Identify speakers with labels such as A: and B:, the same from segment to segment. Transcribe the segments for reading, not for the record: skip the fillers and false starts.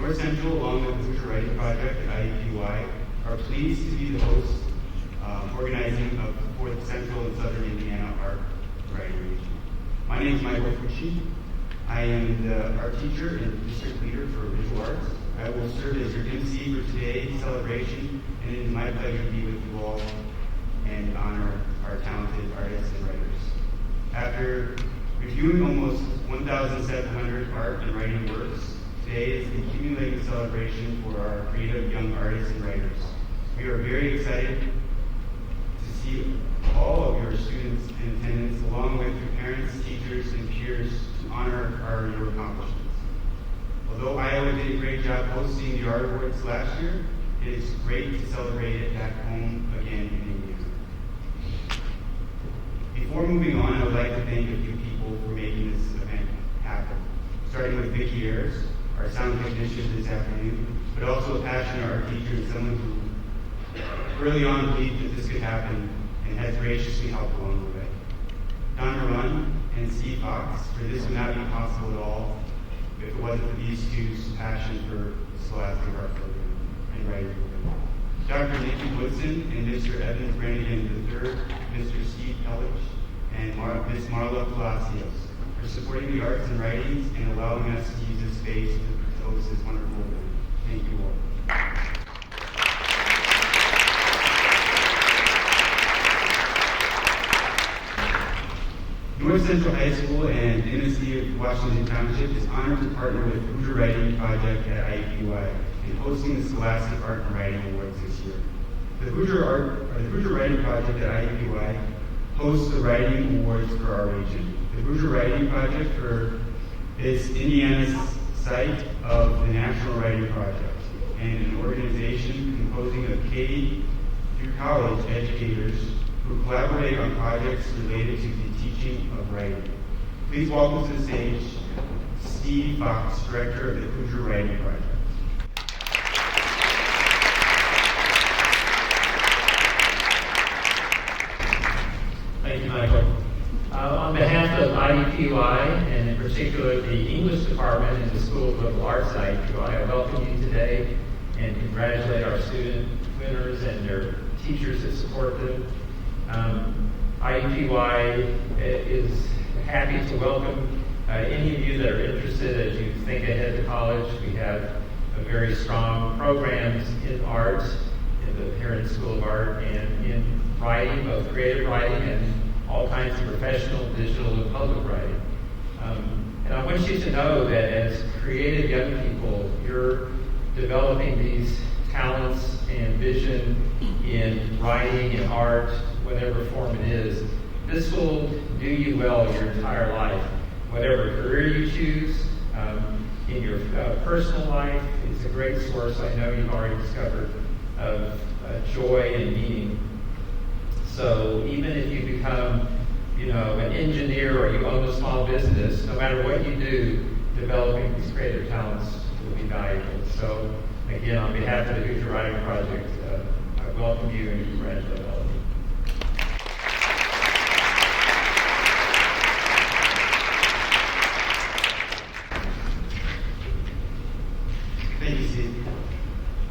A: North Central, along with the Hoosier Writing Project at IUPUI, are pleased to be the host organizing for the Central and Southern Indiana Art Writing Region. My name is Michael Fucci. I am the art teacher and district leader for visual arts. I will serve as your MC for today's celebration, and it is my pleasure to be with you all and honor our talented artists and writers. After reviewing almost 1,700 art and writing works, today is the accumulating celebration for our creative young artists and writers. We are very excited to see all of your students in attendance, along with your parents, teachers, and peers, to honor your accomplishments. Although Iowa did a great job hosting the Art Awards last year, it is great to celebrate it back home again in Indiana. Before moving on, I would like to thank a few people for making this event happen, starting with Vicki Ayers, our sound technician this afternoon, but also a passionate art teacher and someone who early on believed that this could happen and has graciously helped along the way. Don Run and Steve Fox, for this would not be possible at all if it wasn't for these two's passion for the Scholastic Art Program and writing program. Dr. Nikki Woodson and Mr. Evans Brannigan III, Mr. Steve Pellich, and Ms. Marla Palacios for supporting the arts and writings and allowing us to use this space to host this wonderful event. Thank you all. North Central High School and MSD of Washington Township is honored to partner with the Hoosier Writing Project at IUPUI in hosting the Scholastic Art and Writing Awards this year. The Hoosier Writing Project at IUPUI hosts the Writing Awards for our region. The Hoosier Writing Project is Indiana's site of the National Writing Project and an organization composing of K through college educators who collaborate on projects related to the teaching of writing. Please welcome to the stage Steve Fox, Director of the Hoosier Writing Project.
B: Thank you, Michael. On behalf of IUPUI, and in particular the English Department and the School of Liberal Arts at IUPUI, I welcome you today and congratulate our student winners and their teachers that support them. IUPUI is happy to welcome any of you that are interested as you think ahead to college. We have very strong programs in art, here in the School of Art, and in writing, both creative writing and all kinds of professional, digital, and public writing. And I want you to know that as creative young people, you're developing these talents and vision in writing and art, whatever form it is. This will do you well your entire life. Whatever career you choose, in your personal life, it's a great source, I know you've already discovered, of joy and meaning. So even if you become, an engineer or you own a small business, no matter what you do, developing these creative talents will be valuable. So again, on behalf of the Hoosier Writing Project, I welcome you and congratulate all of you.
A: Thank you, Steve.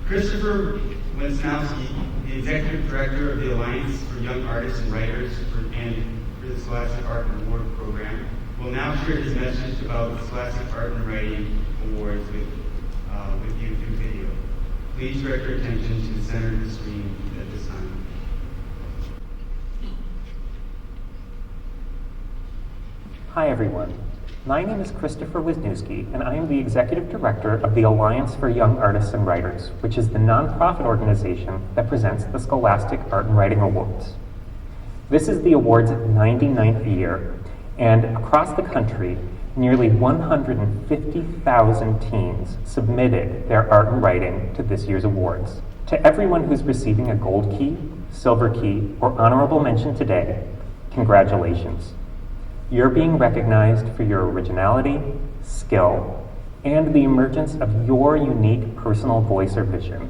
A: Christopher Wisnowski, the Executive Director of the Alliance for Young Artists and Writers for the Scholastic Art and Award Program, will now share his message about the Scholastic Art and Writing Awards with you through video. Please direct your attention to the center of the screen at this time.
C: Hi everyone, my name is Christopher Wisniewski, and I am the Executive Director of the Alliance for Young Artists and Writers, which is the nonprofit organization that presents the Scholastic Art and Writing Awards. This is the award's 99th year, and across the country, nearly 150,000 teens submitted their art and writing to this year's awards. To everyone who's receiving a gold key, silver key, or honorable mention today, congratulations. You're being recognized for your originality, skill, and the emergence of your unique personal voice or vision.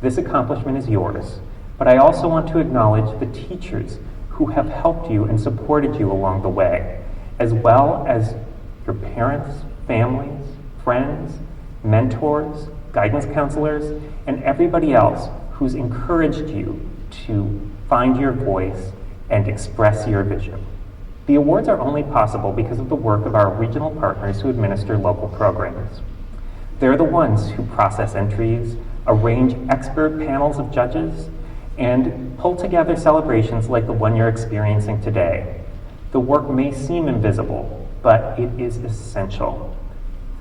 C: This accomplishment is yours, but I also want to acknowledge the teachers who have helped you and supported you along the way, as well as your parents, families, friends, mentors, guidance counselors, and everybody else who's encouraged you to find your voice and express your vision. The awards are only possible because of the work of our regional partners who administer local programs. They're the ones who process entries, arrange expert panels of judges, and pull together celebrations like the one you're experiencing today. The work may seem invisible, but it is essential.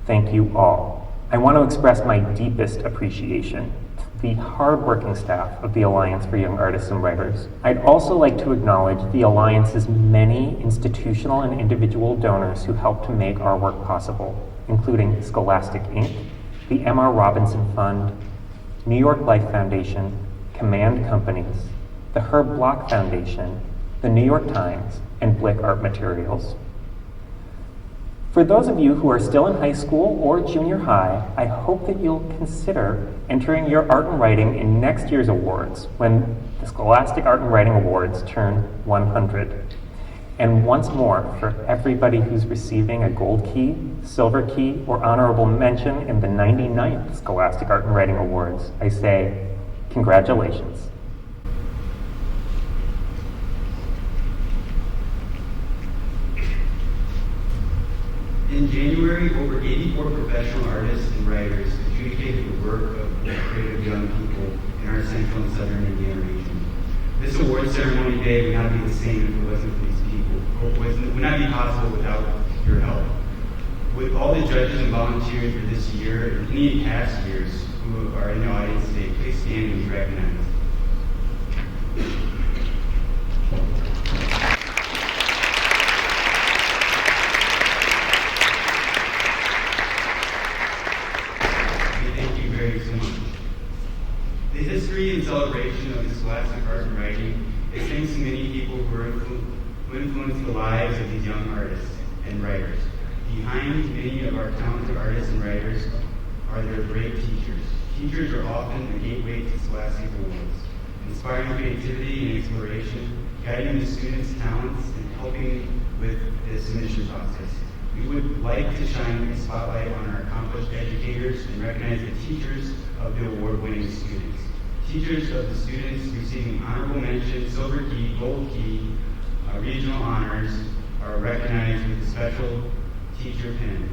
C: Thank you all. I want to express my deepest appreciation to the hardworking staff of the Alliance for Young Artists and Writers. I'd also like to acknowledge the Alliance's many institutional and individual donors who helped to make our work possible, including Scholastic, Inc., the M.R. Robinson Fund, New York Life Foundation, Command Companies, the Herb Block Foundation, the New York Times, and Blick Art Materials. For those of you who are still in high school or junior high, I hope that you'll consider entering your art and writing in next year's awards when the Scholastic Art and Writing Awards turn 100. And once more, for everybody who's receiving a gold key, silver key, or honorable mention in the 99th Scholastic Art and Writing Awards, I say, congratulations.
A: In January, over 84 professional artists and writers adjudicated the work of creative young people in our central and southern Indiana region. This award ceremony day would not be the same if it wasn't for these people, or would not be possible without your help. With all the judges and volunteers for this year, and any past years who are in the audience today, please stand and be recognized. The history and celebration of the Scholastic Art and Writing is thanks to many people who influenced the lives of these young artists and writers. Behind many of our talented artists and writers are their great teachers. Teachers are often the gateway to Scholastic Awards, inspiring creativity and exploration, guiding the students' talents, and helping with the submission process. We would like to shine a spotlight on our accomplished educators and recognize the teachers of the award-winning students. Teachers of the students receiving honorable mention, silver key, gold key, regional honors are recognized with a special teacher pin.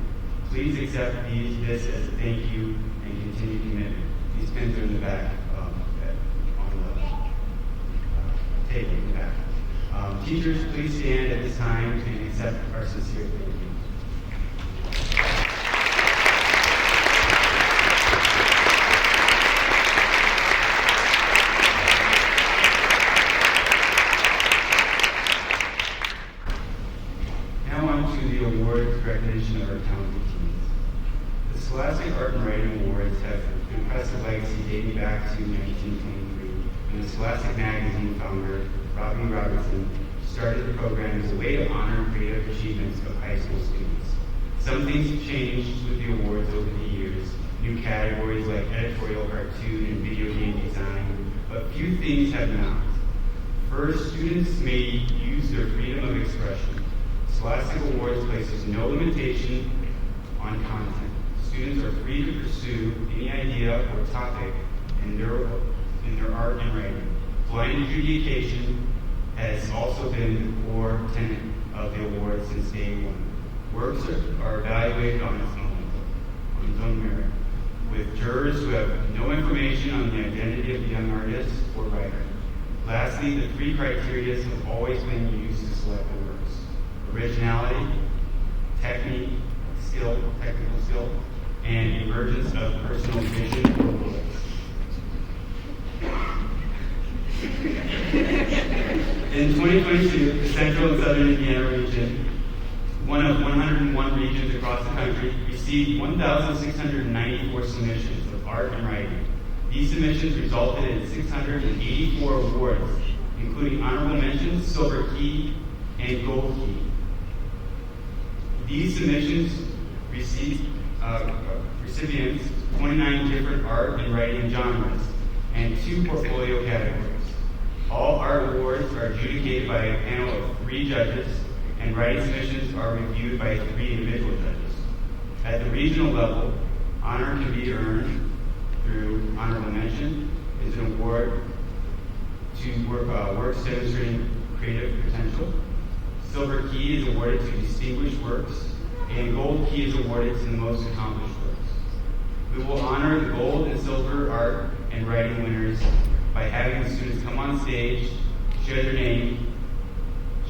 A: Please accept this as a thank you and continued commitment. These pins are in the back on the table in the back. Teachers, please stand at this time and accept our sincere thank you. Recognition of our talented teams. The Scholastic Art and Writing Awards have an impressive legacy dating back to 1923, when the Scholastic Magazine founder, Robbie Robertson, started the program as a way to honor creative achievements of high school students. Some things have changed with the awards over the years, new categories like editorial, cartoon, and video game design, but few things have not. First, students may use their freedom of expression. Scholastic Awards places no limitation on content. Students are free to pursue any idea or topic in their art and writing. Blind adjudication has also been the core tenet of the award since day one. Works are evaluated on its own merit, with jurors who have no information on the identity of the young artist or writer. Lastly, the three criteria have always been used to select the works: originality, technical skill, and emergence of personal vision or voice. In 2022, the Central and Southern Indiana region, one of 101 regions across the country, received 1,694 submissions of art and writing. These submissions resulted in 684 awards, including honorable mentions, silver key, and gold key. These submissions received recipients 29 different art and writing genres and 2 portfolio categories. All art awards are adjudicated by a panel of 3 judges, and writing submissions are reviewed by 3 individual judges. At the regional level, Honor can be earned through honorable mention, is an award to works demonstrating creative potential. Silver key is awarded to distinguished works, and gold key is awarded to the most accomplished works. We will honor the gold and silver art and writing winners by having the students come on stage, share their name,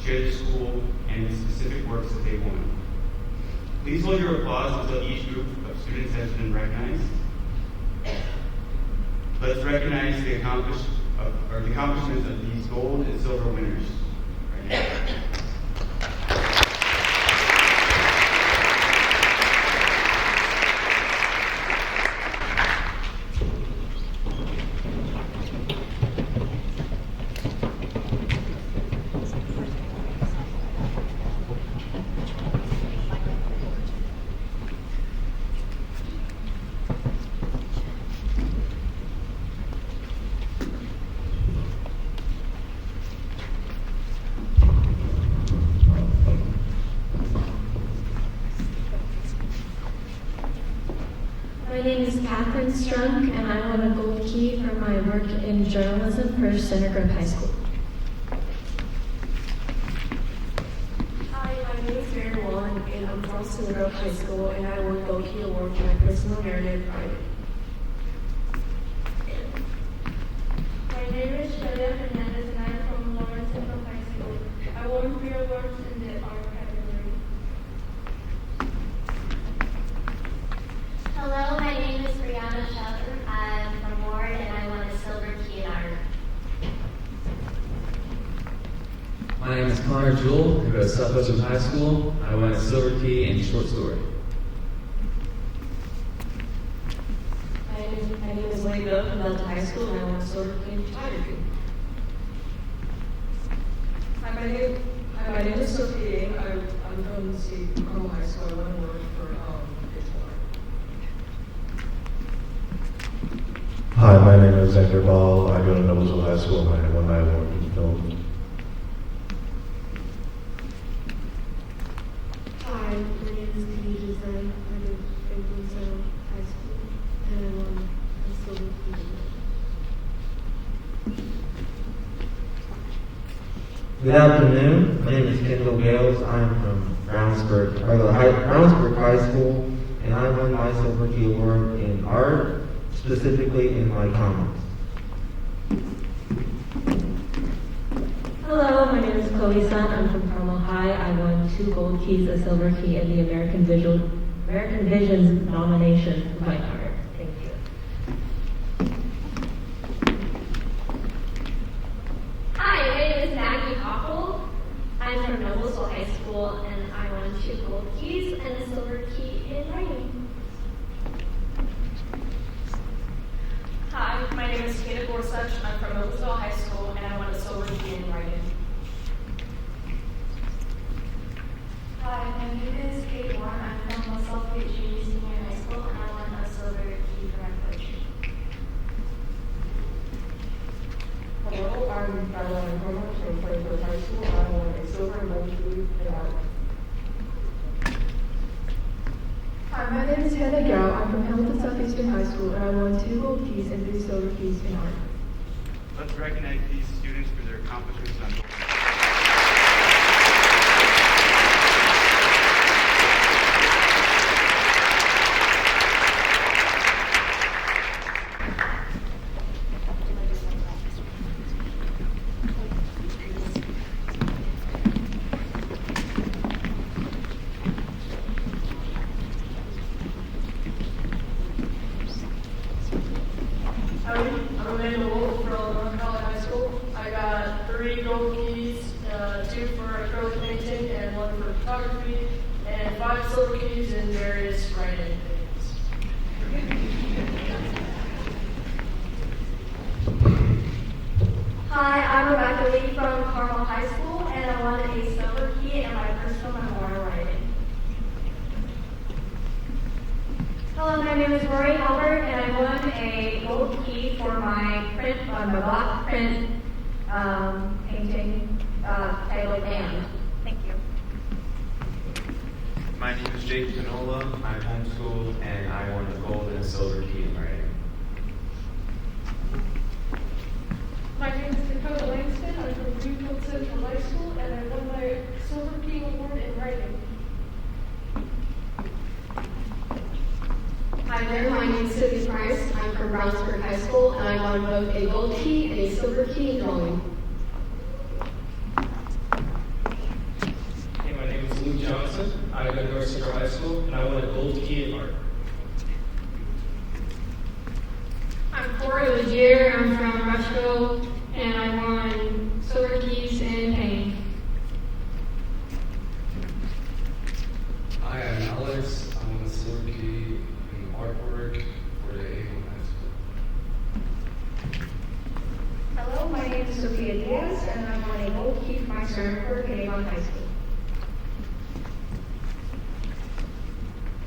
A: share their school, and the specific works that they won. Please hold your applause until each group of students has been recognized. Let's recognize the accomplishments of these gold and silver winners right now.
D: My name is Catherine Strunk, and I won a gold key for my work in journalism for Center Grove High School.
E: Hi, my name is Mary Wallen, and I'm from Center Grove High School, and I won Gold Key Award for my personal narrative writing.
F: My name is Shelia Hernandez, and I'm from Lawrence Central High School. I won 3 awards in the art category.
G: Hello, my name is Brianna Shelton. I'm from Ward and I won a silver key in art.
H: My name is Connor Jewell. I go to Southwestern High School. I won a silver key in short story.
E: My name is Lady Bill from Delta High School, and I won a silver key in photography. Hi, my name is Sophie Yang. I'm from State Carmel High School. I won an award for visual art.
I: Hi, my name is Xander Ball. I go to Noblesville High School and I won my award in film.
E: Hi, my name is Khadija Zain. I go to Franklin High School, and I won a silver key.
J: Good afternoon. My name is Kendall Gales. I am from Brownsburg High School, and I won my silver key award in art, specifically in my comics.
D: Hello, my name is Chloe Sun. I'm from Carmel High. I won 2 gold keys, a silver key, in the American Vision's nomination for my art. Thank you.
G: Hi, my name is Maggie Koppel. I'm from Noblesville High School and I won 2 gold keys and a silver key in writing.
K: Hi, my name is Kata Gorsuch. I'm from Noblesville High School, and I won a silver key in writing.
F: Hi, my name is Kate Warren. I'm from LaSalle Junior Senior High School, and I won a silver key for my poetry.
E: Hello, I'm Caroline Homer from Frankfurt High School. I won a silver and gold key in art. Hi, my name is Hannah Gao. I'm from Hamilton Southeastern High School, and I won 2 gold keys and 3 silver keys in art.
A: Let's recognize these students for their accomplishments on board.
K: I'm Amanda Wolf from North Carolina High School. I got 3 gold keys, 2 for acrylic painting and 1 for photography, and 5 silver keys in various writing things.
F: Hi, I'm Rebecca Lee from Carmel High School, and I won a silver key in my personal memoir writing.
G: Hello, my name is Rory Halbert and I won a gold key for my block print painting titled And. Thank you.
L: My name is Jake Pinola. I'm homeschooled and I
H: I won the gold and silver key in writing.
K: My name is Dakota Langston. I'm from Greenfield Central High School, and I won my Silver Key Award in writing.
L: Hi there, my name is Sylvia Price. I'm from Brownsburg High School, and I won both a gold key and a silver key in drawing.
M: Hey, my name is Luke Johnson. I go to North Central High School, and I won a gold key in art.
N: I'm Corey Legier. I'm from Rushville, and I won silver keys in painting.
O: Hi, I'm Alex. I won a silver key in artwork for the A1 High School.
P: Hello, my name is Sophia Diaz, and I won a gold key for my ceramic work at Avon High School.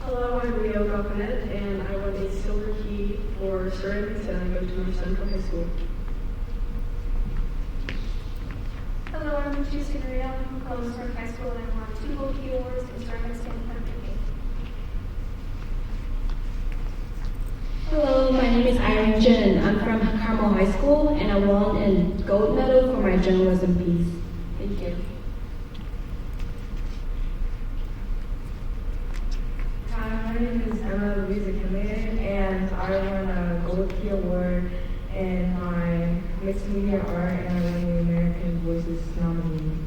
E: Hello, I'm Leo Galcanet, and I won a silver key for ceramics, and I go to North Central High School.
G: Hello, I'm Patrice Henriette. I'm from Columbus Park High School, and I won 2 gold key awards in ceramics and painting.
D: Hello, my name is Irene Jin. I'm from Carmel High School, and I won a gold medal for my journalism piece. Thank you.
P: Hi, my name is Emma Louisa Camille, and I won a gold key award in my mixed media art, and I won the American Voices nominee.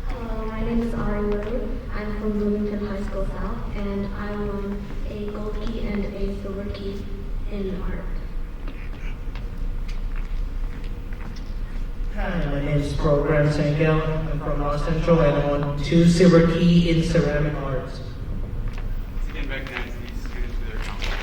G: Hello, my name is Ari Wood. I'm from Bloomington High School South, and I won a gold key and a silver key in art.
J: Hi, my name is Program Sankel. I'm from North Central, and I won 2 silver key in ceramic arts.
A: Let's again recognize these students for their accomplishments.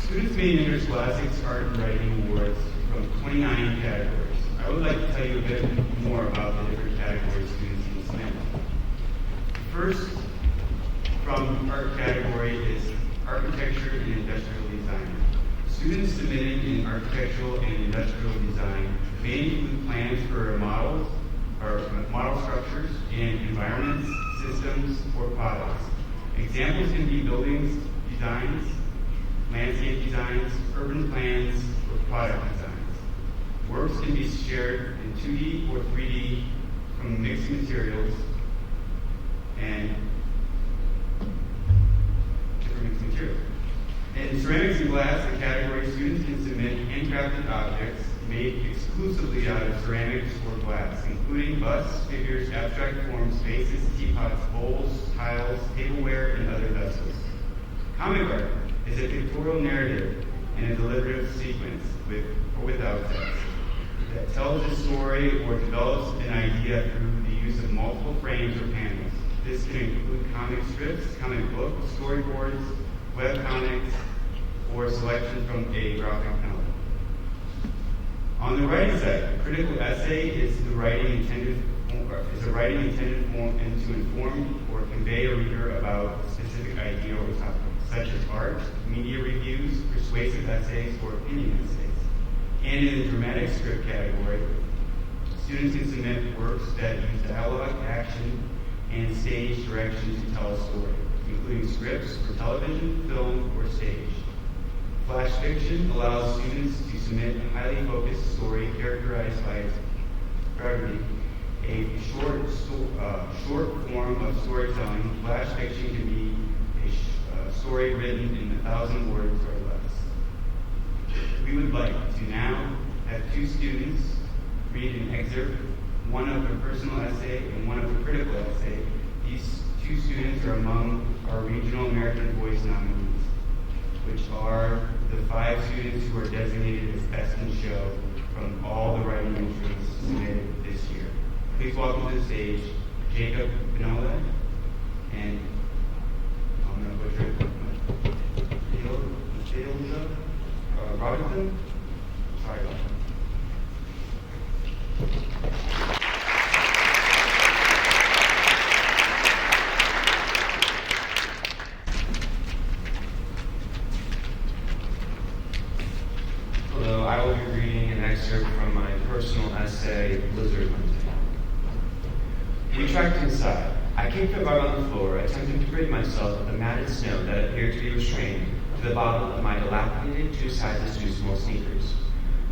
A: Students made enter Scholastic's Art and Writing Awards from 29 categories. I would like to tell you a bit more about the different categories students can submit. The first from art category is Architecture and Industrial Design. Students submitted in Architectural and Industrial Design may include plans for models or model structures and environments, systems, or products. Examples can be buildings designs, landscape designs, urban plans, or product designs. Works can be shared in 2D or 3D from mixed materials and different mixed materials. In ceramics and glass, the category students can submit handcrafted objects made exclusively out of ceramics or glass, including busts, figures, abstract forms, vases, teapots, bowls, tiles, tableware, and other vessels. Comic art is a pictorial narrative in a deliberative sequence, with or without text, that tells a story or develops an idea through the use of multiple frames or panels. This can include comic strips, comic books, storyboards, web comics, or selection from a graphic novel. On the writing side, a critical essay is a writing intended and to inform or convey a reader about a specific idea or topic, such as art, media reviews, persuasive essays, or opinion essays. And in the dramatic script category, students can submit works that use dialogue, action, and stage direction to tell a story, including scripts for television, film, or stage. Flash fiction allows students to submit a highly focused story characterized by its brevity. A short form of storytelling. Flash fiction can be a story written in 1,000 words or less. We would like to now have 2 students read an excerpt, one of a personal essay and one of a critical essay. These 2 students are among our Regional American Voice nominees, which are the 5 students who are designated as Best in Show from all the writing entries submitted this year. Please welcome to the stage Jacob Pinola and I'm going to butcher it, Robinson
Q: I will be reading an excerpt from my personal essay, Blizzard Hunting. We trekked inside. I kicked the rug on the floor, attempting to rid myself of the matted snow that appeared to be restrained to the bottom of my dilapidated two-sizes too small sneakers.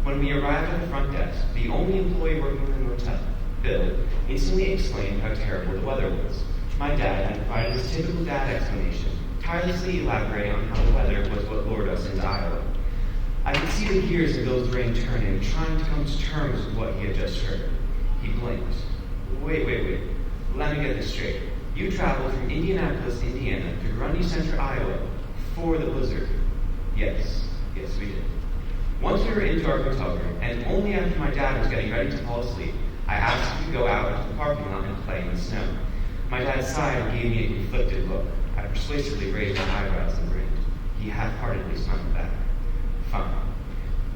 Q: When we arrived at the front desk, the only employee working in the hotel, Bill, instantly explained how terrible the weather was. My dad had provided his typical dad explanation, tirelessly elaborating on how the weather was what lured us into Iowa. I could see the gears in Bill's brain turning, trying to come to terms with what he had just heard. He blinked. Wait. Let me get this straight. You traveled from Indianapolis, Indiana to Grundy Center, Iowa for the blizzard. Yes, we did. Once we were into our hotel room, and only after my dad was getting ready to fall asleep, I asked him to go out into the parking lot and play in the snow. My dad sighed and gave me a conflicted look. I persuasively raised my eyebrows and grinned. He half-heartedly smiled back. Fine.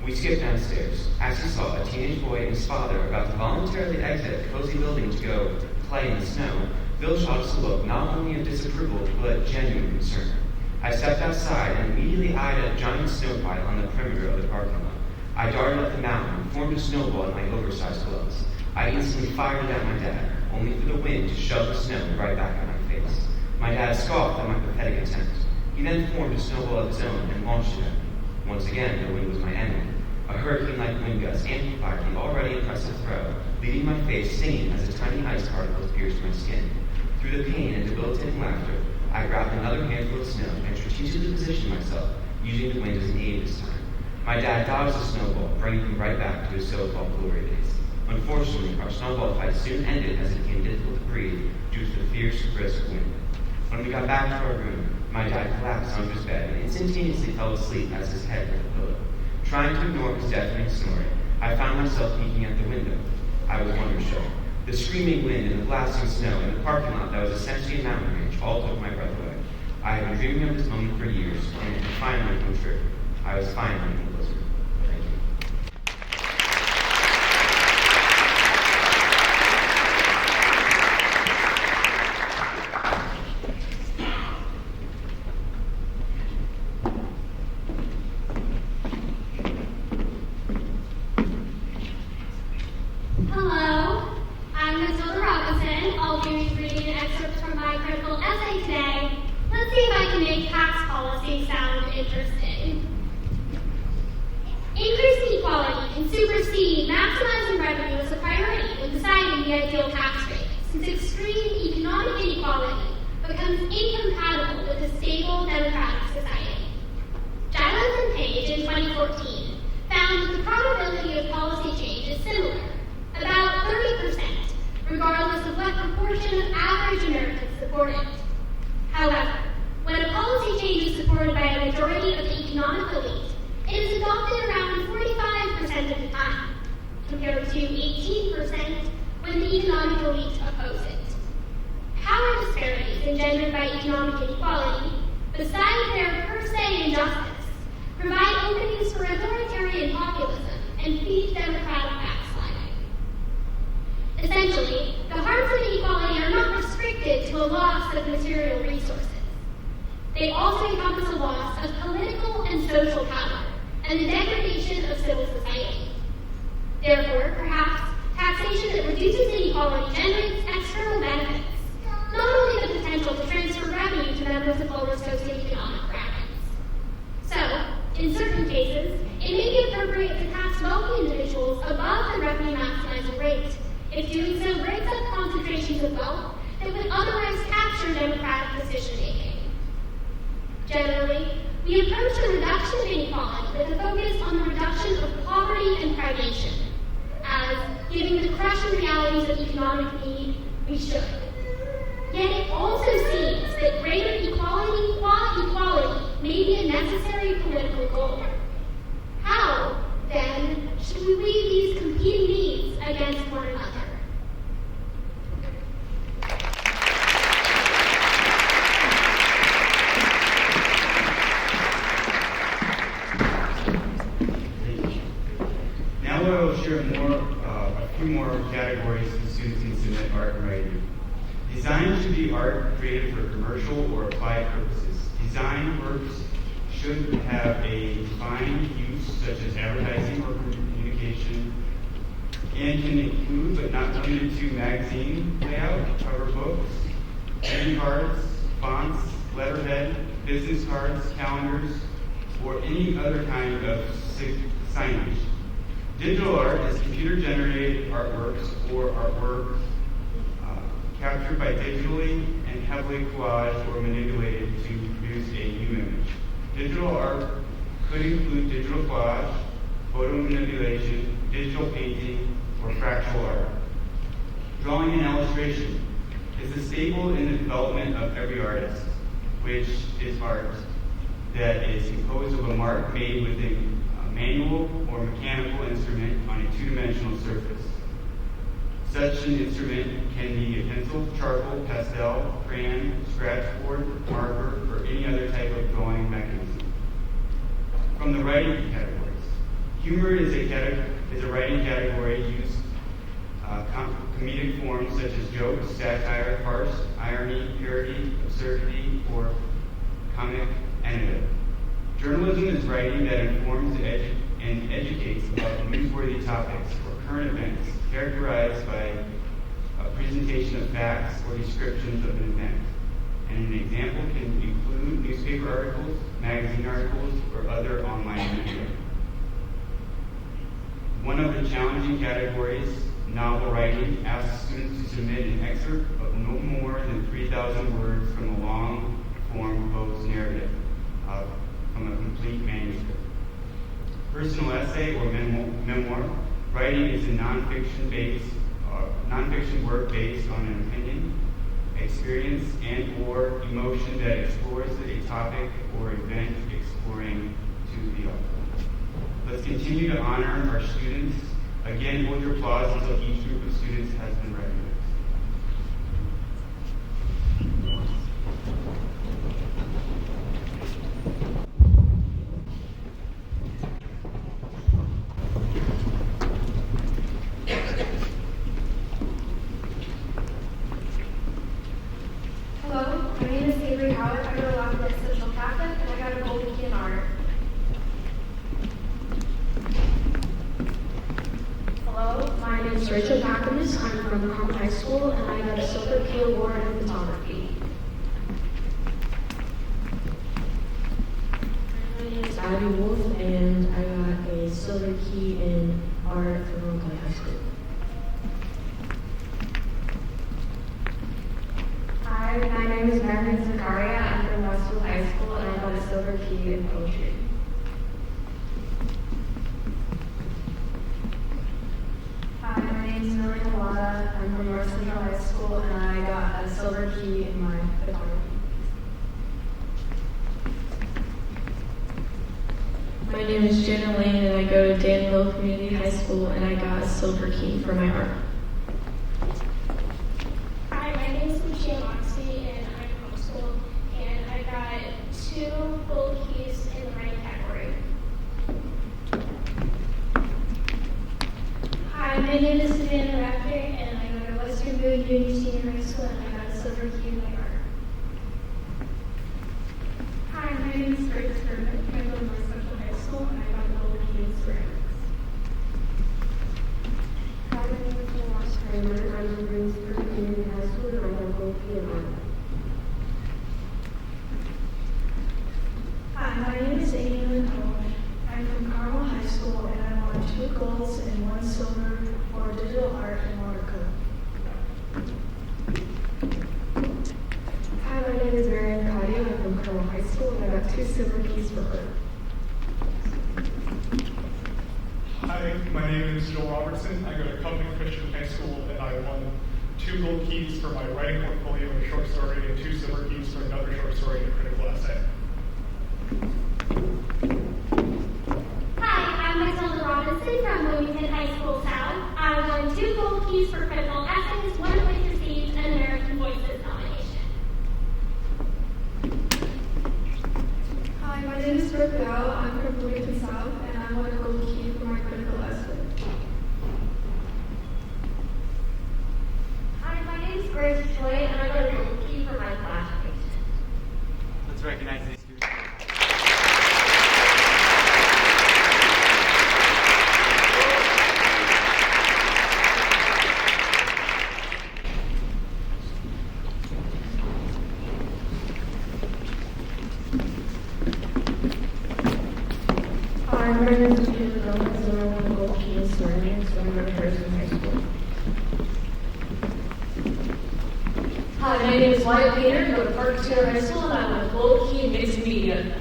Q: We skipped downstairs. As he saw a teenage boy and his father about to voluntarily exit a cozy building to go play in the snow, Bill shot us a look not only of disapproval, but genuine concern. I stepped outside and immediately eyed a giant snow pile on the perimeter of the parking lot. I darted up the mountain and formed a snowball in my oversized gloves. I instantly fired it at my dad, only for the wind to shove the snow right back at my face. My dad scoffed at my pathetic attempt. He then formed a snowball of his own and launched it at me. Once again, the wind was my enemy. A hurricane-like wind gust amplified the already impressive throw, leaving my face stinging as the tiny ice particles pierced my skin. Through the pain and debilitating laughter, I grabbed another handful of snow and strategically positioned myself, using the wind as an aid this time. My dad dodged the snowball, bringing him right back to his so-called glory days. Unfortunately, our snowball fight soon ended as it became difficult to breathe due to the fierce, brisk wind. When we got back to our room, my dad collapsed onto his bed and instantaneously fell asleep as his head hit the pillow. Trying to ignore his deafening snoring, I found myself peeking at the window. I was wonder-struck. The screaming wind and the blasting snow in the parking lot that was essentially a mountain range all took my breath away. I had been dreaming of this moment for years, and it had finally come true. I was finally in the blizzard. Thank you.
G: Hello, I'm Matilda Robinson. I'll be reading an excerpt from my critical essay today. Let's see if I can make tax policy sound interesting. Increasing equality can supersede maximizing revenue as a priority when deciding the ideal tax rate, since extreme economic inequality becomes incompatible with a stable democratic society. Giles and Page in 2014 found that the probability of policy change is similar, about 30%, regardless of what proportion of average Americans support it. However, when a policy change is supported by a majority of the economic elite, it is adopted around 45% of the time, compared to 18% when the economic elite oppose it. Power disparities engendered by economic inequality, besides their per se injustice, provide openings for authoritarian populism and feed democratic backsliding. Essentially, the harms of inequality are not restricted to a loss of material resources. They also encompass a loss of political and social power and the degradation of civil society. Therefore, perhaps, taxation that reduces inequality generates external benefits, not only the potential to transfer revenue to members of lower socioeconomic brackets. So, in certain cases, it may be appropriate to tax wealthy individuals above the revenue maximizing rate, if doing so breaks up concentrations of wealth that would otherwise capture democratic decision-making. Generally, we approach the reduction of inequality with a focus on the reduction of poverty and privation, as, given the crushing realities of economic need, we should. Yet it also seems that greater equality while equality may be a necessary political goal. How, then, should we weigh these competing needs against one another?
A: Now I will share a few more categories the students can submit art and writing. Design should be art created for commercial or applied purposes. Design works should have a defined use such as advertising or communication, and can include but not limited to magazine layout, cover books, greeting cards, fonts, letterhead, business cards, calendars, or any other kind of signage. Digital art is computer-generated artworks or artwork captured by digitally and heavily collaged or manipulated to produce a new image. Digital art could include digital collage, photo manipulation, digital painting, or fractal art. Drawing and illustration is a staple in the development of every artist, which is art that is composed of a mark made with a manual or mechanical instrument on a two-dimensional surface. Such an instrument can be a pencil, charcoal, pastel, crayon, scratch board, marker, or any other type of drawing mechanism. From the writing categories, humor is a writing category used comedic forms such as jokes, satire, farce, irony, parody, absurdity, or comic anecdote. Journalism is writing that informs and educates about newsworthy topics or current events characterized by a presentation of facts or descriptions of an event. And an example can include newspaper articles, magazine articles, or other online media. One of the challenging categories, novel writing, asks students to submit an excerpt of no more than 3,000 words from a long-form prose narrative from a complete manuscript. Personal essay or memoir writing is a nonfiction work based on an opinion, experience, and/or emotion that explores a topic or event exploring to the author. Let's continue to honor our students. Again, hold your applause until each group of students has been recognized.
E: Hello, my name is Avery Howard. I go to Lafayette Central Catholic, and I got a gold key in art. Hello, my name is Rachel Packamus. I'm from Carmel High School, and I got a silver key award in photography.
D: My name is Abby Wolf, and I got a silver key in art from Rockaway High School.
P: Hi, my name is Marion Zakaria. I'm from Westfield High School, and I got a silver key in poetry. Hi, my name is Millie Kawada. I'm from North Central High School, and I got a silver key in my photography.
D: My name is Jenna Lane, and I go to Danville Community High School, and I got a silver key for my art.
G: Hi, my name is Lucia Moxie, and I'm homeschooled, and I got 2 gold keys in the writing category. Hi, my name is Savannah Raptor, and I go to Westerville Union Senior High School, and I got a silver key in my art.
F: Hi, my name is Grace Kermit. I go to North Central High School, and I got a gold key in ceramics.
P: Hi, my name is Ross Kramer. I'm from Greensburg Community High School, and I got a gold key in art.
K: Hi, my name is Amy Lynn Cohen. I'm from Carmel High School, and I won 2 golds and 1 silver for digital art and watercolor.
P: Hi, my name is Marianne Cadio. I'm from Carmel High School, and I got 2 silver keys for art.
R: Hi, my name is Joel Robertson. I go to Covenant Christian High School, and I won 2 gold keys for my writing portfolio and short story, and 2 silver keys for another short story and a critical essay.
G: Hi, I'm Matilda Robinson from Wilmington High School South. I won 2 gold keys for critical essays, one of which received an American Voices nomination.
P: Hi, my name is Brooke Bell. I'm from Wilmington South, and I won a gold key for my critical essay.
G: Hi, my name is Grace Choi, and I got a gold key for my flash fiction.
A: Let's recognize these students.
P: from Harrison High School.
K: Hi, my name is Wyatt Painter. I go to Park Center High School, and I'm a gold key in mixed media.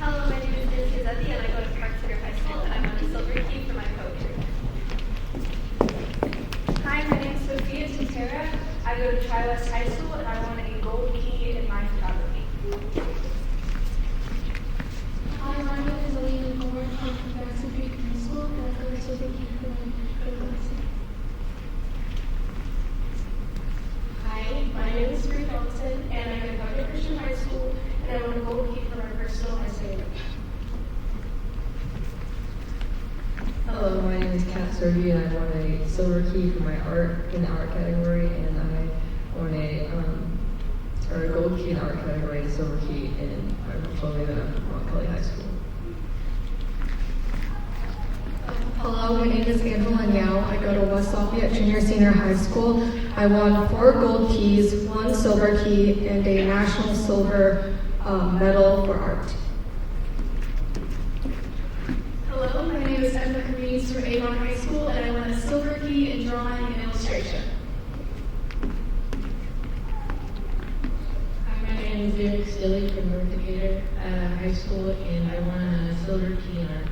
S: Hello, my name is Nancy Zetti, and I go to Park Center High School, and I won a silver key for my poetry. Hi, my name is Sophia Tintera. I go to Tri-West High School, and I won a gold key in my photography.
F: Hi, my name is Alina Moore. I'm from Jackson Creek High School, and I go to silver key for my poetry.
E: Hi, my name is Bree Johnson, and I go to Buckner Christian High School, and I won a gold key for my personal essay.
P: Hello, my name is Kat Sergi, and I won a silver key for my art in the art category, and I won a gold key in the art category, and a silver key in my portfolio at Mount Kelly High School.
L: Hello, my name is Angela Niao. I go to West Lafayette Junior Senior High School. I won 4 gold keys, 1 silver key, and a national silver medal for art.
F: Hello, my name is Emma Camise from Avon High School, and I won a silver key in drawing and illustration.
D: Hi, my name is Derek Stilley from North Decatur High School, and I won a silver key in art.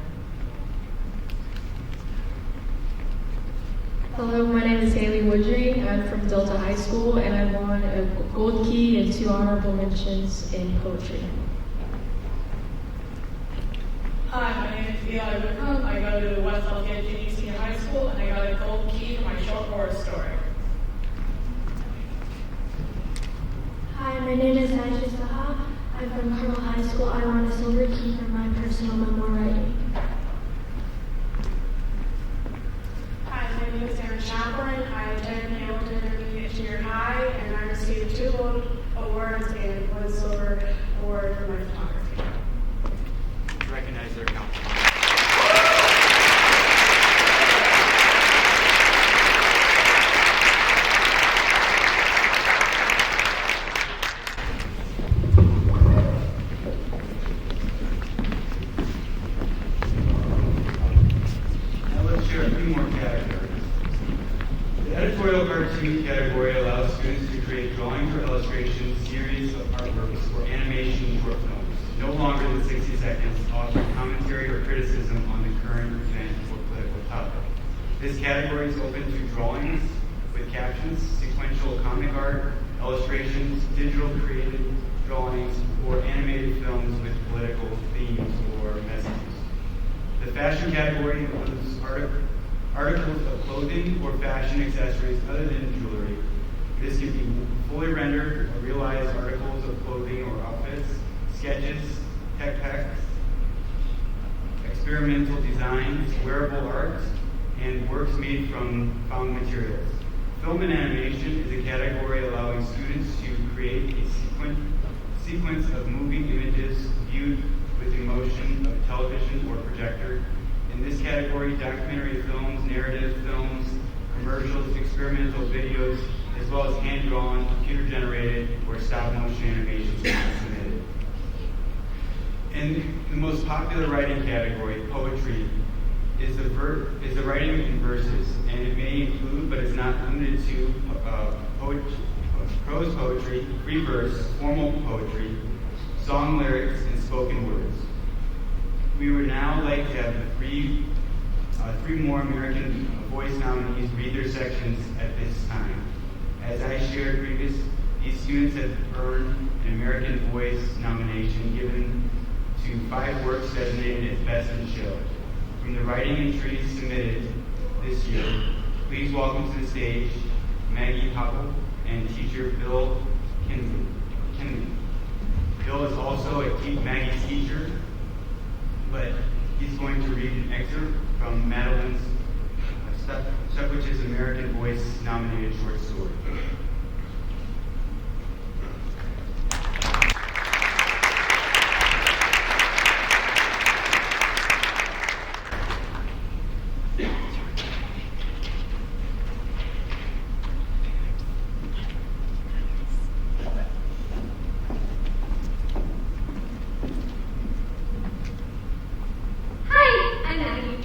L: Hello, my name is Haley Woodring. I'm from Delta High School, and I won a gold key and 2 honorable mentions in poetry.
K: Hi, my name is Eli Whitcomb. I go to West Lafayette Junior Senior High School, and I got a gold key for my short horror story.
F: Hi, my name is Aisha Saha. I'm from Carmel High School. I won a silver key for my personal memoir writing.
E: Hi, my name is Erin Chaplin. I attend Hamilton Intermediate Junior High, and I received 2 gold awards and 1 silver award for my photography.
A: Recognize their counsel. Now let's share a few more categories. The editorial cartoon category allows students to create drawings or illustrations, series of artworks, or animation short films, no longer than 60 seconds, offering commentary or criticism on the current event or political topic. This category is open to drawings with captions, sequential comic art, illustrations, digital created drawings, or animated films with political themes or messages. The fashion category includes articles of clothing or fashion accessories other than jewelry. This can be fully rendered or realized articles of clothing or outfits, sketches, tech packs, experimental designs, wearable art, and works made from found materials. Film and animation is a category allowing students to create a sequence of moving images viewed with emotion of a television or projector. In this category, documentary films, narrative films, commercials, experimental videos, as well as hand-drawn, computer-generated, or stop-motion animations are submitted. In the most popular writing category, poetry, is the writing in verses, and it may include, but is not limited to, prose poetry, free verse, formal poetry, song lyrics, and spoken words. We would now like to have the three more American Voice nominees read their sections at this time. As I shared previously, these students have earned an American Voice nomination given to 5 works designated as Best in Show. From the writing entries submitted this year, please welcome to the stage Maggie Hubble and teacher Bill Kinley. Bill is also Maggie's teacher, but he's going to read an excerpt from Madeline's Stuckwich's American Voice nominated short story.
G: Hi, I'm Maggie.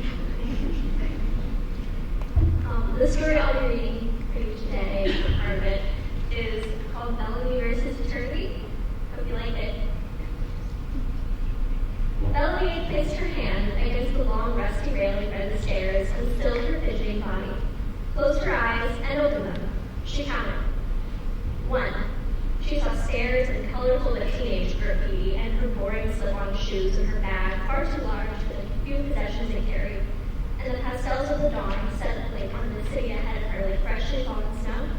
T: The story I'll be reading for you today, part of it, is called Bellamy versus Eternity. Hope you like it. Bellamy placed her hand against the long, rusty railing by the stairs and stilled her fidgeting body. Closed her eyes and opened them. She counted. 1. She saw stairs and colorful but teenage graffiti and her boring slip-on shoes in her bag, far too large for the few possessions they carried, and the pastels of the dawn set like on the city ahead of her like freshly fallen snow.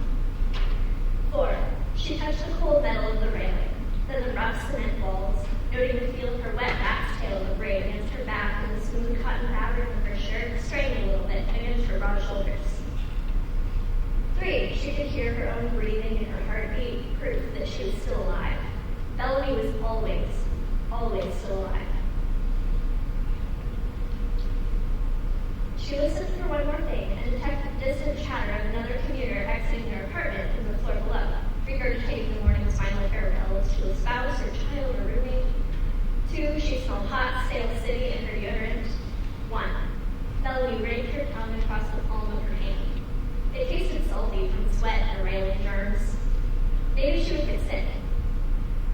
T: 4. She touched the cold metal of the railing, then the rough cement walls, noting the feel of her wet bat's tail of rain against her back and the smooth cotton fabric of her shirt straining a little bit against her broad shoulders. 3. She could hear her own breathing and her heartbeat, proof that she was still alive. Bellamy was always, always still alive. She listened for one more thing and detected the distant chatter of another commuter exiting their apartment from the floor below, regurgitating the morning's final farewells to a spouse or child or roommate. 2. She smelled hot, stale city in her deodorant. 1. Bellamy raked her tongue across the palm of her hand. It tasted salty from sweat and railing germs. Maybe she would get sick.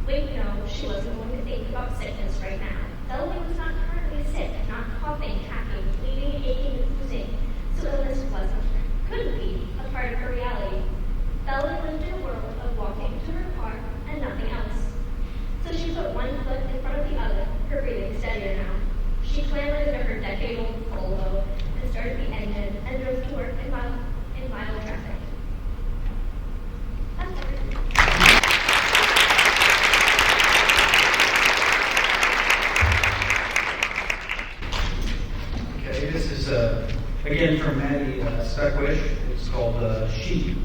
T: Wait, no, she wasn't going to think about sickness right now. Bellamy was not currently sick, not coughing, hacking, bleeding, aching, and oozing, so illness couldn't be a part of her reality. Bellamy lived in a world of walking to her car and nothing else. So she put one foot in front of the other, her breathing steadier now. She clambered into her decade-old Volvo and started the engine and drove to work in mile traffic. That's everything.
U: Okay, this is again from Maddie Speckwish. It's called Sheep.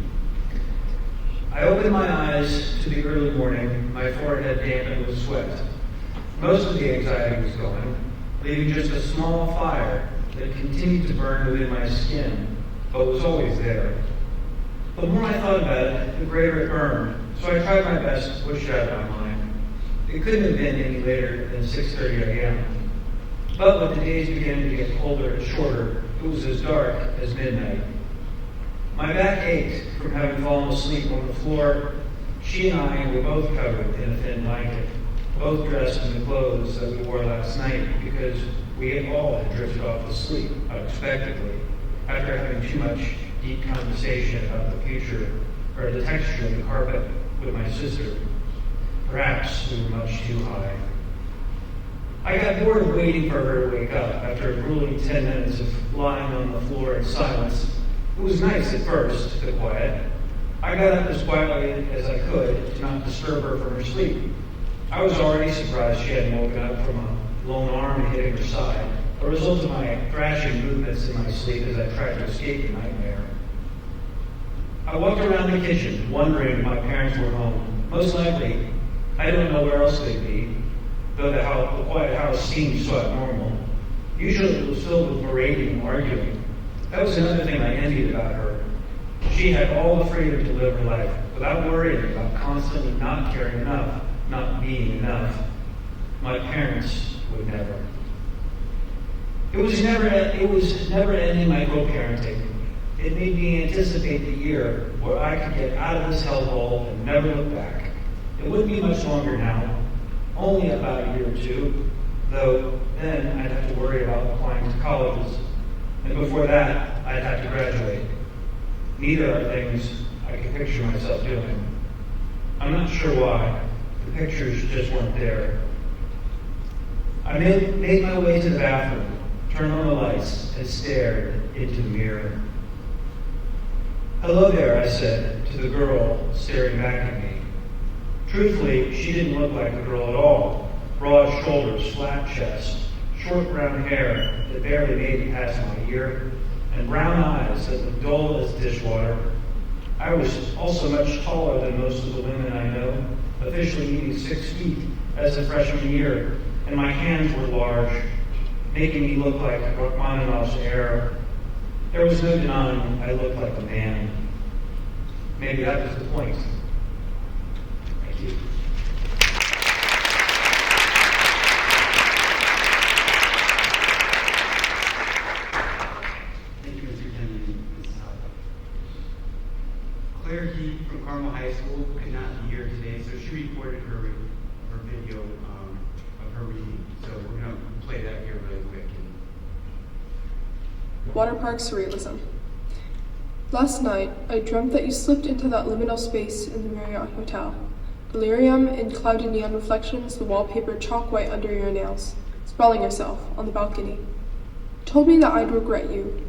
U: I opened my eyes to the early morning, my forehead dampened with sweat. Most of the anxiety was gone, leaving just a small fire that continued to burn within my skin, but was always there. The more I thought about it, the greater it burned, so I tried my best to push it out of my mind. It couldn't have been any later than 6:30 a.m. But with the days beginning to get colder and shorter, it was as dark as midnight. My back ached from having fallen asleep on the floor. She and I were both covered in a thin blanket, both dressed in the clothes that we wore last night because we had all drifted off to sleep unexpectedly after having too much deep conversation about the future or the texture of the carpet with my sister. Perhaps we were much too high. I got bored of waiting for her to wake up after a grueling 10 minutes of lying on the floor in silence. It was nice at first, the quiet. I got up as quietly as I could to not disturb her from her sleep. I was already surprised she hadn't woken up from a lone arm hitting her side, a result of my thrashing movements in my sleep as I tried to escape the nightmare. I walked around the kitchen, wondering if my parents were home. Most likely, I don't know where else they'd be, though the quiet house seemed so abnormal. Usually it was filled with berating and arguing. That was another thing I envied about her. She had all the freedom to live her life without worrying about constantly not caring enough, not being enough. My parents would never. It was never ending micro-parenting. It made me anticipate the year where I could get out of this hellhole and never look back. It wouldn't be much longer now, only about a year or two, though then I'd have to worry about applying to colleges. And before that, I'd have to graduate. Neither are things I could picture myself doing. I'm not sure why. The pictures just weren't there. I made my way to the bathroom, turned on the lights, and stared into the mirror. "Hello there," I said to the girl staring back at me. Truthfully, she didn't look like a girl at all. Broad shoulders, flat chest, short brown hair that barely made it past my ear, and brown eyes that looked dull as dishwater. I was also much taller than most of the women I know, officially needing 6 feet as a freshman year, and my hands were large, making me look like Rachmaninoff's heir. There was no denying I looked like a man. Maybe that was the point. Thank you.
A: Thank you, Mr. Kennedy. High School could not be here today, so she recorded her video of her reading. So we're going to play that here really quick.
B: Water Park Surrealism. Last night, I dreamt that you slipped into that liminal space in the Marriott Hotel. Delirium in clouded neon reflections, the wallpaper chalk white under your nails, sprawling yourself on the balcony. You told me that I'd regret you.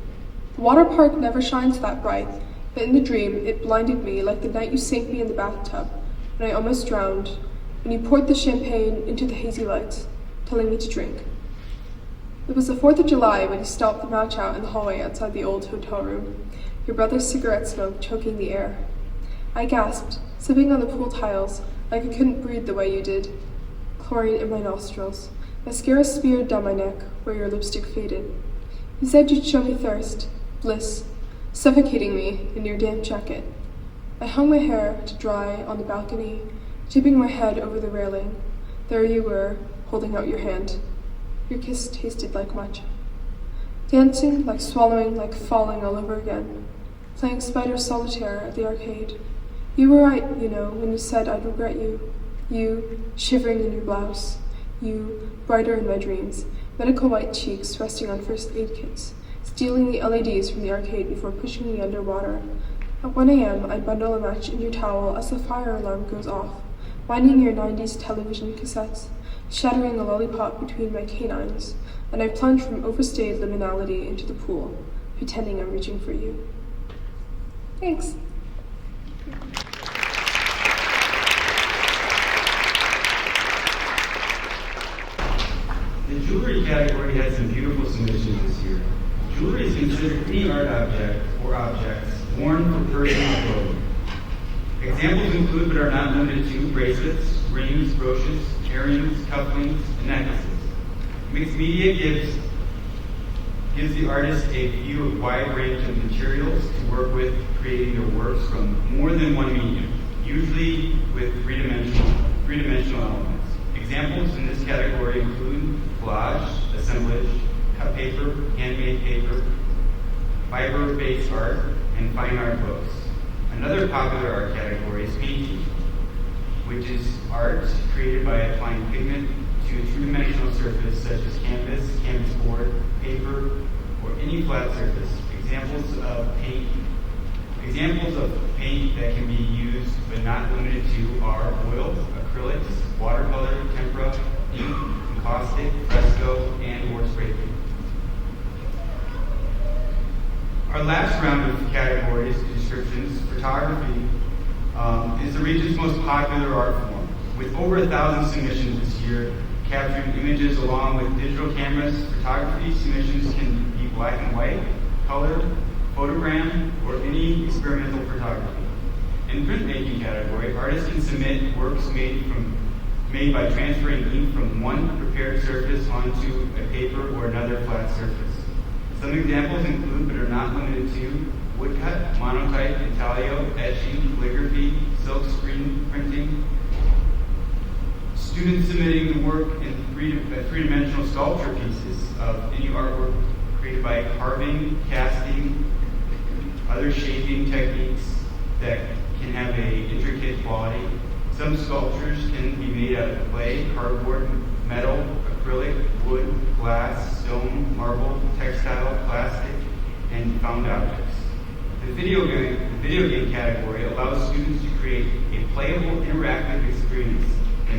B: The water park never shines that bright, but in the dream, it blinded me like the night you sank me in the bathtub, when I almost drowned, when you poured the champagne into the hazy lights, telling me to drink. It was the 4th of July when you stopped the match out in the hallway outside the old hotel room, your brother's cigarette smoke choking the air. I gasped, sipping on the pool tiles, like I couldn't breathe the way you did. Chlorine in my nostrils, mascara smeared down my neck where your lipstick faded. You said you'd show me thirst, bliss, suffocating me in your damp jacket. I hung my hair to dry on the balcony, tipping my head over the railing. There you were, holding out your hand. Your kiss tasted like matcha. Dancing, like swallowing, like falling all over again. Playing spider solitaire at the arcade. You were right, you know, when you said I'd regret you. You, shivering in your blouse. You, brighter in my dreams. Medical white cheeks resting on first aid kits. Stealing the LEDs from the arcade before pushing me underwater. At 1 a.m., I bundle a match in your towel as the fire alarm goes off, winding your 90s television cassettes, shattering a lollipop between my canines, and I plunge from overstayed liminality into the pool, pretending I'm reaching for you. Thanks.
A: The jewelry category had some beautiful submissions this year. Jewelry is considered any art object or objects worn for personal clothing. Examples include, but are not limited to, bracelets, rings, brooches, earrings, cufflinks, and necklaces. Mixed media gives the artist a view of wide range of materials to work with, creating their works from more than one medium, usually with three-dimensional elements. Examples in this category include collage, assemblage, cut paper, handmade paper, fiber-based art, and fine art books. Another popular art category is painting, which is art created by applying pigment to a two-dimensional surface such as canvas, canvas board, paper, or any flat surface. Examples of paint that can be used but not limited to are oil, acrylics, watercolor, tempera, ink, caustic, fresco, and or spray paint. Our last round of categories, descriptions, photography, is the region's most popular art form, with over 1,000 submissions this year, capturing images along with digital cameras. Photography submissions can be black and white, color, photogram, or any experimental photography. In printmaking category, artists can submit works made by transferring ink from one prepared surface onto a paper or another flat surface. Some examples include, but are not limited to, woodcut, monotype, intaglio, etching, calligraphy, silk screen printing. Students submitting the work in three-dimensional sculpture pieces of any artwork created by carving, casting, other shaping techniques that can have an intricate quality. Some sculptures can be made out of clay, cardboard, metal, acrylic, wood, glass, stone, marble, textile, plastic, and found objects. The video game category allows students to create a playable, interactive experience that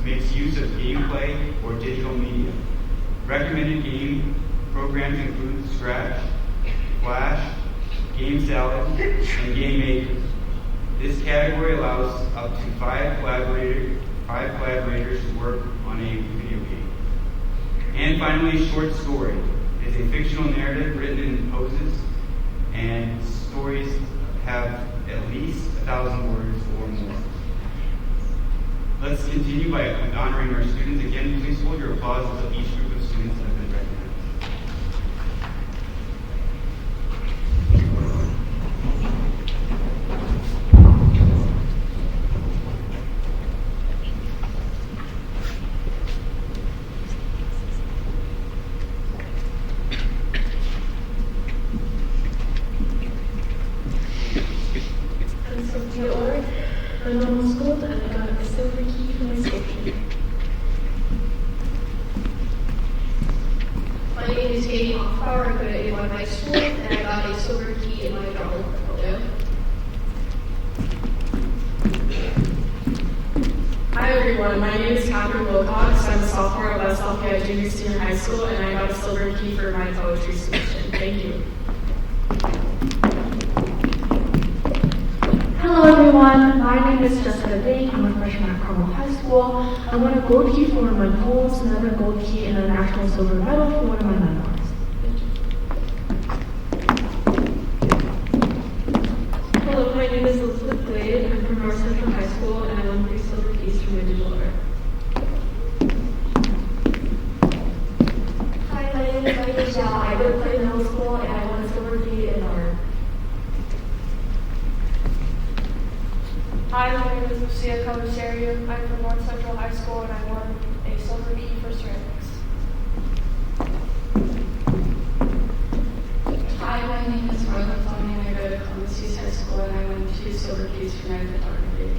A: makes use of gameplay or digital media. Recommended game programs include Scratch, Flash, Game Salad, and Game Maker. This category allows up to five collaborators to work on a video game. And finally, short story is a fictional narrative written in poses, and stories have at least 1,000 words or more. Let's continue by honoring our students. Again, please hold your applause until each group of students have been recognized.
D: And so the order
L: name is Katie Hoffbauer. I go to Avon High School, and I got a silver key in my drama portfolio.
E: Hi everyone, my name is Catherine Wilcox. I'm a sophomore at West Lafayette Junior Senior High School, and I got a silver key for my poetry submission. Thank you.
C: Hello everyone, my name is Jessica Ding. I'm a freshman at Carmel High School. I won a gold key for one of my poems, another gold key, and a national silver medal for one of my memoirs.
D: Hello, my name is Elizabeth Glade. I'm from North Central High School, and I won 3 silver keys for my digital art.
C: Hi, my name is Maria Zhao. I go to Clayton Middle School, and I won a silver key in art.
S: Hi, my name is Lucia Commissarium. I'm from North Central High School and I won a silver key for ceramics.
L: Hi, my name is Marla Fleming. I go to Columbus East High School, and I won 2 silver keys for my photography.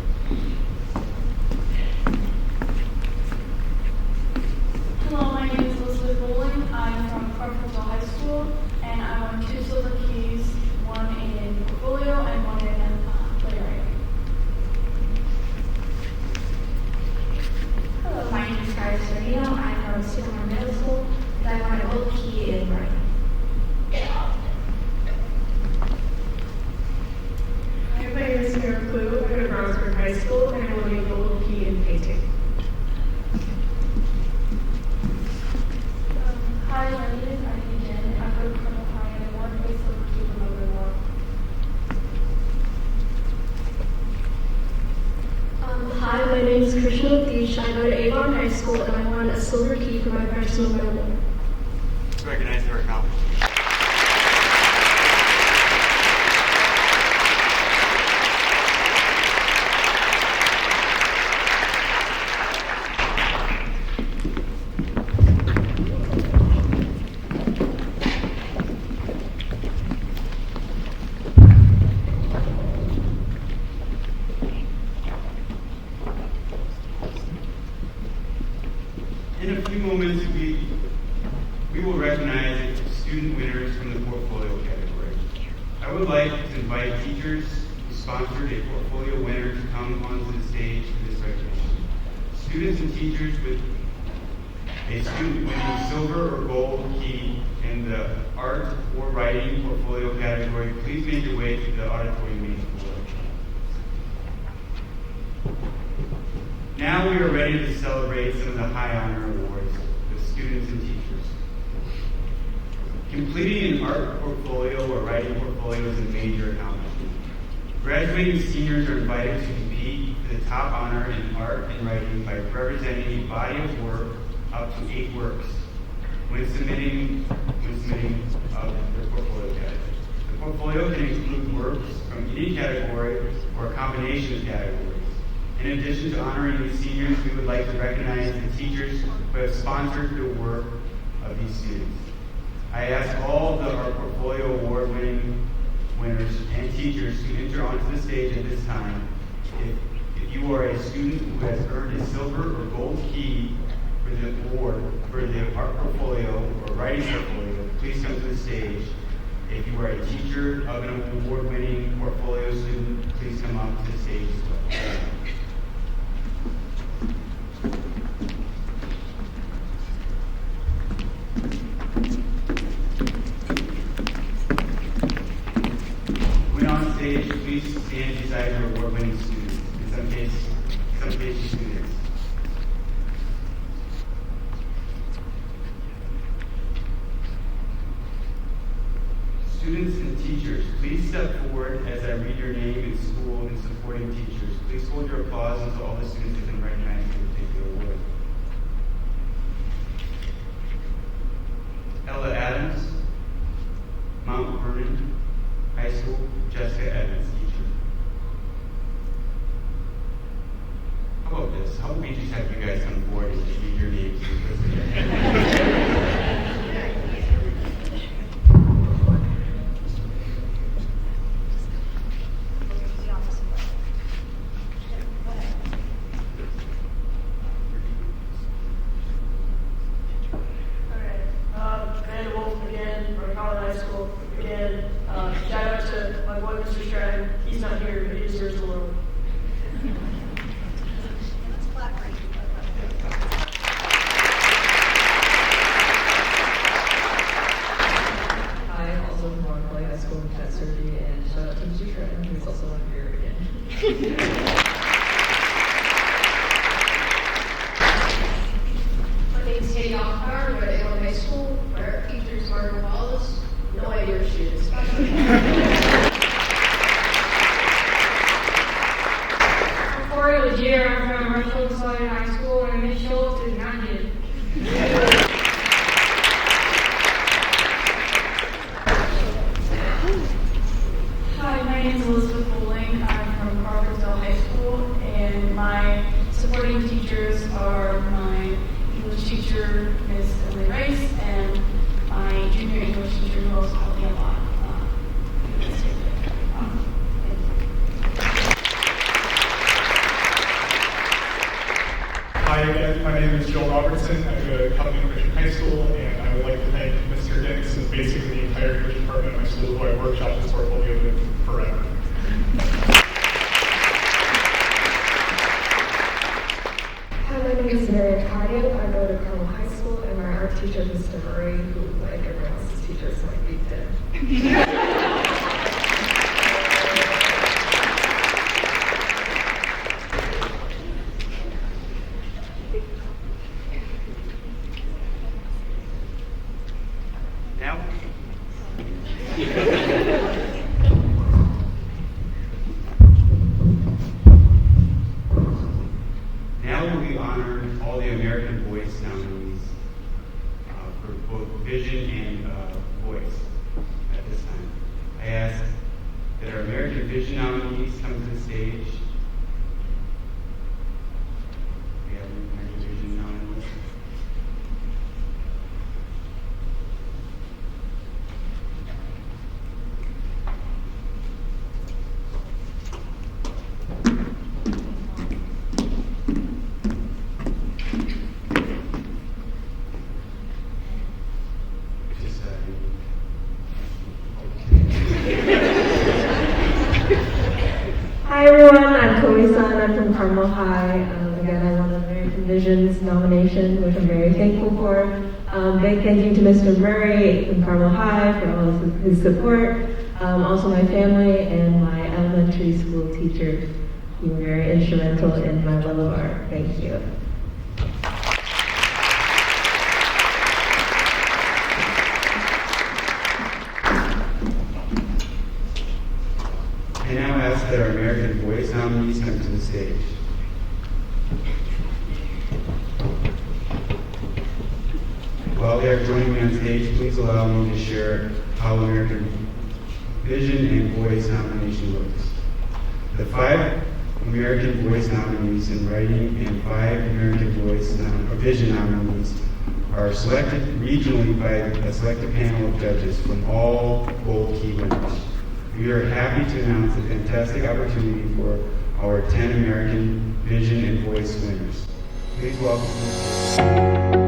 S: Hello, my name is Elizabeth Bowling. I'm from Farmville High School and I won 2 silver keys, one in portfolio and one in playwriting.
C: Hello, my name is Skylar Serino. I'm from Sycamore Middle School, and I won a gold key in writing.
E: Hi, my name is Sarah Clue. I go to Brownsburg High School, and I won a gold key in painting.
S: Hi, my name is Ivy Jen. I go to Carmel High and I won a silver key for my memoir.
L: Hi, my name is Krishna Latish. I go to Avon High School, and I won a silver key for my personal memoir.
A: Recognize their accomplishments. In a few moments, we will recognize student winners from the portfolio category. I would like to invite teachers who sponsored a portfolio winner to come onto the stage for this recognition. Students and teachers with a student winning silver or gold key in the art or writing portfolio category, please make your way to the auditorium meeting floor. Now we are ready to celebrate some of the high honor awards with students and teachers. Completing an art portfolio or writing portfolio is a major accomplishment. Graduating seniors are invited to compete for the top honor in art and writing by representing a body of work up to 8 works when submitting their portfolio category. The portfolio can include works from any category or a combination of categories. In addition to honoring these seniors, we would like to recognize the teachers who have sponsored the work of these students. I ask all of our portfolio award-winning winners and teachers to enter onto the stage at this time. If you are a student who has earned a silver or gold key for the award for the art portfolio or writing portfolio, please come to the stage. If you are a teacher of an award-winning portfolio student, please come up to the stage as well. When on stage, please stand beside your award-winning students, in some cases students. Students and teachers, please step forward as I read your name in school and supporting teachers. Please hold your applause until all the students have been recognized for a particular award. Ella Adams, Mount Vernon High School, Jessica Evans, teacher. How about this? How about we just have you guys come forward and just read your names?
R: Robertson. I go to Covenant Christian High School, and I would like to thank Mr. Dix and basically the entire English department of my school who I workshop this portfolio with forever.
L: Hi, my name is Mary Cardio. I go to Carmel High School, and my art teacher, Mr. Murray, who, like everyone else's teachers, might be dead.
A: Now we honor all the American Voice nominees for both vision and voice at this time. I ask that our American Vision nominees come to the stage. We have American Vision nominees.
D: Hi everyone, I'm Chloe Sun. I'm from Carmel High. Again, I won the American Vision's nomination, which I'm very thankful for. Big thank you to Mr. Murray from Carmel High for all of his support. Also my family and my elementary school teacher. You were very instrumental in my love of art. Thank you.
A: I now ask that our American Voice nominees come to the stage. While they are joining me on stage, please allow me to share how American Vision and Voice nomination looks. The 5 American Voice nominees in writing and 5 American Voice Vision nominees are selected regionally by a selected panel of judges from all Gold Key winners. We are happy to announce a fantastic opportunity for our 10 American Vision and Voice winners. Please welcome